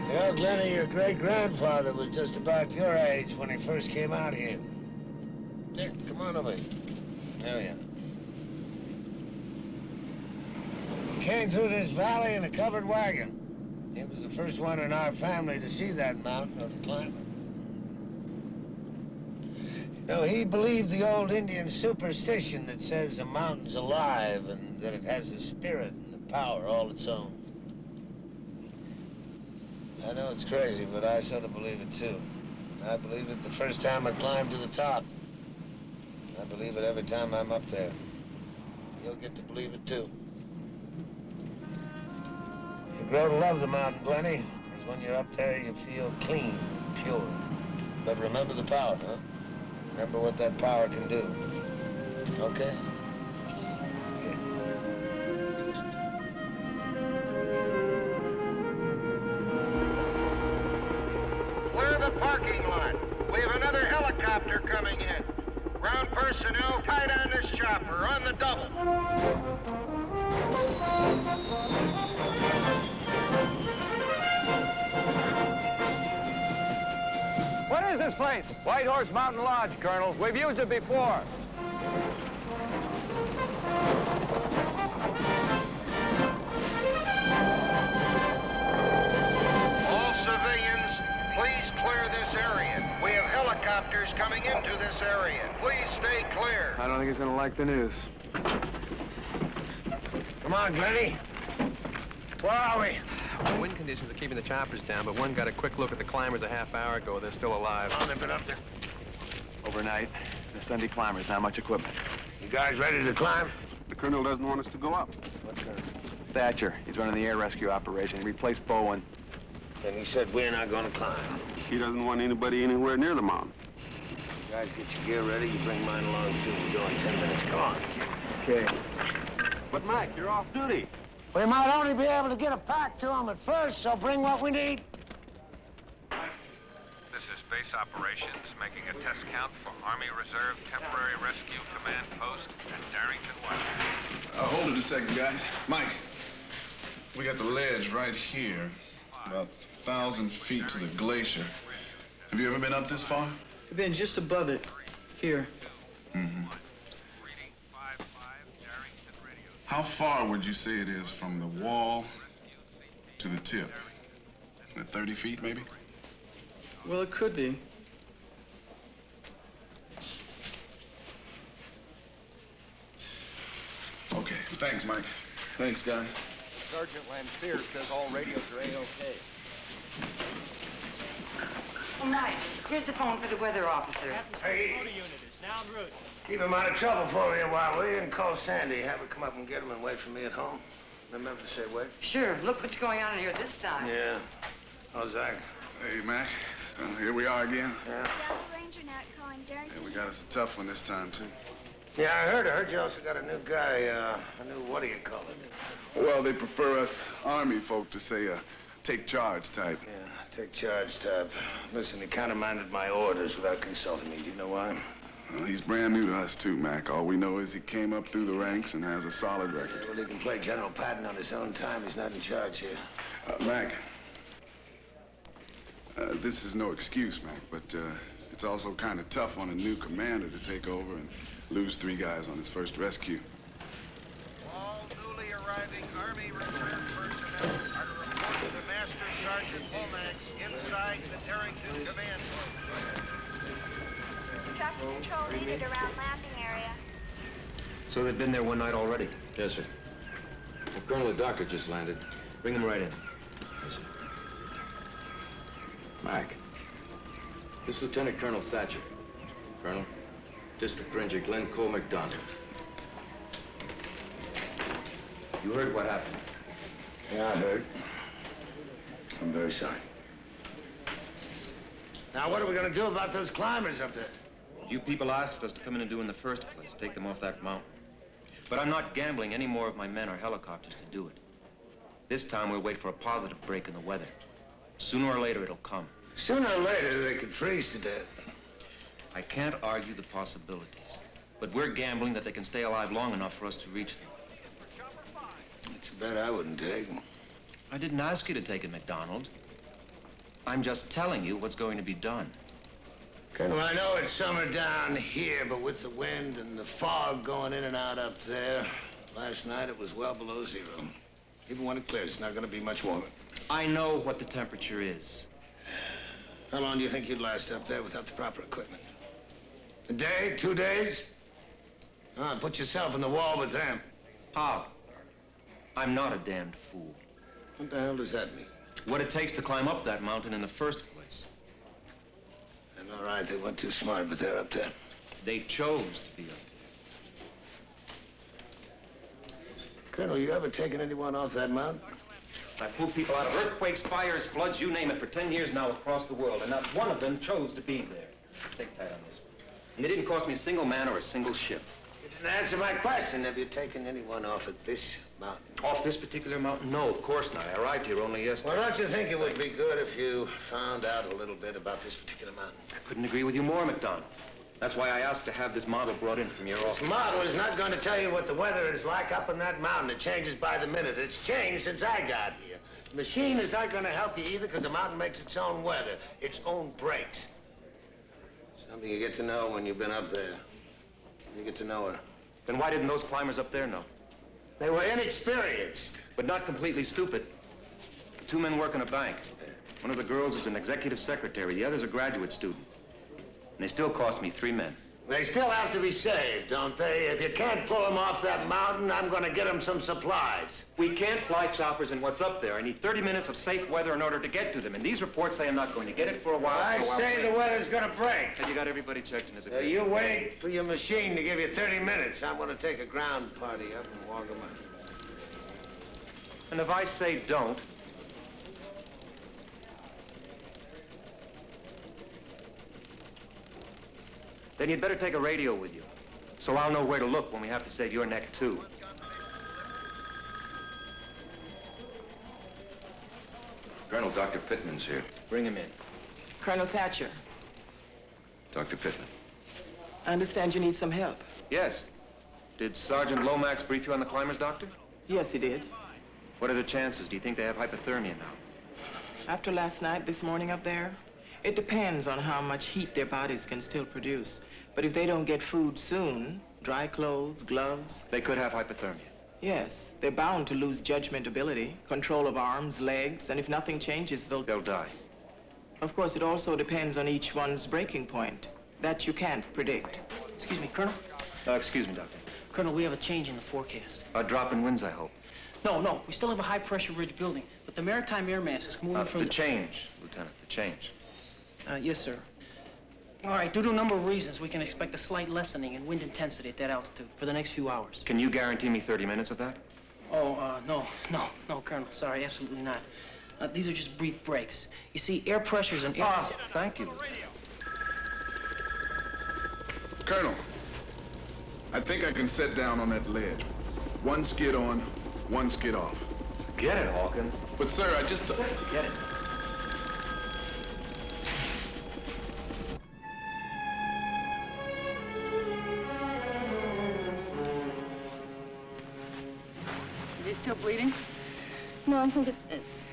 Well, Glennie, your great-grandfather was just about your age when he first came out here. Dick, come on over here. There we are. He came through this valley in a covered wagon. He was the first one in our family to see that mountain or to climb it. You know, he believed the old Indian superstition that says a mountain's alive and that it has a spirit and a power all its own. I know it's crazy, but I sort of believe it, too. I believe it the first time I climbed to the top. I believe it every time I'm up there. You'll get to believe it, too. You grow to love the mountain, Glennie, because when you're up there, you feel clean, pure. But remember the power, huh? Remember what that power can do. Okay? Okay. Clear the parking lot. We have another helicopter coming in. Ground personnel, tied on this chopper, on the double. What is this place? White Horse Mountain Lodge, Colonel. We've used it before. All civilians, please clear this area. We have helicopters coming into this area. Please stay clear. I don't think he's gonna like the news. Come on, Glennie. Where are we? The wind conditions are keeping the choppers down, but one got a quick look at the climbers a half hour ago. They're still alive. Oh, they've been up there. Overnight, the Sunday climbers, not much equipment. You guys ready to climb? The colonel doesn't want us to go up. What colonel? Thatcher. He's running the air rescue operation. He replaced Bowen. And he said we're not going to climb. He doesn't want anybody anywhere near the mountain. You guys get your gear ready. You bring mine along, too. We go in 10 minutes. Come on. Okay. But, Mike, you're off duty. We might only be able to get a pack to them at first, so bring what we need. This is Base Operations, making a test count for Army Reserve Temporary Rescue Command Post at Darrington, Washington. Hold it a second, guys. Mike, we got the ledge right here, about 1,000 feet to the glacier. Have you ever been up this far? I've been just above it, here. Mm-hmm. How far would you say it is from the wall to the tip? 30 feet, maybe? Well, it could be. Okay, thanks, Mike. Thanks, guys. Sergeant Lanfear says all radios are A-OK. Well, Mike, here's the phone for the weather officer. Hey. Motor unit is now en route. Keep him out of trouble for me a while, will you? And call Sandy. Have her come up and get him and wait for me at home. Remember to say wait. Sure. Look what's going on in here this time. Yeah. How's Zach? Hey, Mac. Here we are again. Yeah. Delta Ranger Nat calling Darrington. Yeah, we got us a tough one this time, too. Yeah, I heard you also got a new guy, a new, what do you call it? Well, they prefer us Army folk to say take charge type. Yeah, take charge type. Listen, he countermanded my orders without consulting me. Do you know why? Well, he's brand new to us, too, Mac. All we know is he came up through the ranks and has a solid record. Well, he can play General Patton on his own time. He's not in charge here. Mac, this is no excuse, Mac, but it's also kind of tough on a new commander to take over and lose 3 guys on his first rescue. All newly arriving Army Reserve personnel are to report to the Master Sergeant Lomax inside the Darrington Command Post. Traffic control needed around landing area. So they've been there one night already? Yes, sir. The colonel and doctor just landed. Bring them right in. Yes, sir. Mac, this is Lieutenant Colonel Thatcher. Colonel, District Ranger Glenn Cole McDonald. You heard what happened? Yeah, I heard. I'm very sorry. Now, what are we going to do about those climbers up there? You people asked us to come in and do in the first place, take them off that mountain. But I'm not gambling any more of my men or helicopters to do it. This time we'll wait for a positive break in the weather. Sooner or later it'll come. Sooner or later they could freeze to death. I can't argue the possibilities, but we're gambling that they can stay alive long enough for us to reach them. It's a bet I wouldn't take. I didn't ask you to take it, McDonald. I'm just telling you what's going to be done. Colonel, I know it's summer down here, but with the wind and the fog going in and out up there, last night it was well below zero. Even when it clears, it's not going to be much warmer. I know what the temperature is. How long do you think you'd last up there without the proper equipment? A day, 2 days? Put yourself in the wall with them. How? I'm not a damned fool. What the hell does that mean? What it takes to climb up that mountain in the first place. And all right, they weren't too smart, but they're up there. They chose to be up there. Colonel, you ever taken anyone off that mountain? I've pulled people out of earthquakes, fires, floods, you name it, for 10 years now across the world, and not one of them chose to be there. Take tight on this one. And it didn't cost me a single man or a single ship. You didn't answer my question. Have you taken anyone off at this mountain? Off this particular mountain? No, of course not. I arrived here only yesterday. Well, don't you think it would be good if you found out a little bit about this particular mountain? I couldn't agree with you more, McDonald. That's why I asked to have this model brought in from your office. This model is not going to tell you what the weather is like up in that mountain. It changes by the minute. It's changed since I got here. The machine is not going to help you either because the mountain makes its own weather, its own breaks. Something you get to know when you've been up there. You get to know her. Then why didn't those climbers up there know? They were inexperienced. But not completely stupid. 2 men work in a bank. One of the girls is an executive secretary. The other's a graduate student. And they still cost me 3 men. They still have to be saved, don't they? If you can't pull them off that mountain, I'm going to get them some supplies. We can't fly choppers in what's up there. I need 30 minutes of safe weather in order to get to them. And these reports say I'm not going to get it for a while. I say the weather's going to break. And you got everybody checked into the grid. You wait for your machine to give you 30 minutes. I'm going to take a ground party up and walk them up. And if I say don't, then you'd better take a radio with you, so I'll know where to look when we have to save your neck, too. Colonel, Dr. Pittman's here. Bring him in. Colonel Thatcher, Dr. Pittman. I understand you need some help. Yes. Did Sergeant Lomax brief you on the climbers, Doctor? Yes, he did. What are the chances? Do you think they have hypothermia now? After last night, this morning up there, it depends on how much heat their bodies can still produce. But if they don't get food soon, dry clothes, gloves... They could have hypothermia. Yes, they're bound to lose judgment ability, control of arms, legs, and if nothing changes, they'll die. Of course, it also depends on each one's breaking point. That you can't predict. Excuse me, Colonel? Excuse me, Doctor. Colonel, we have a change in the forecast. A drop in winds, I hope. No. We still have a high-pressure ridge building, but the maritime air mass is moving from... The change, Lieutenant, the change. Yes, sir. All right, due to a number of reasons, we can expect a slight lessening in wind intensity at that altitude for the next few hours. Can you guarantee me 30 minutes of that? Oh, no, Colonel. Sorry, absolutely not. These are just brief breaks. You see, air pressures and air... Thank you. Colonel, I think I can set down on that ledge. 1 skid on, 1 skid off. Get it, Hawkins. But, sir, I just... Get it. Is he still bleeding? No, I think it's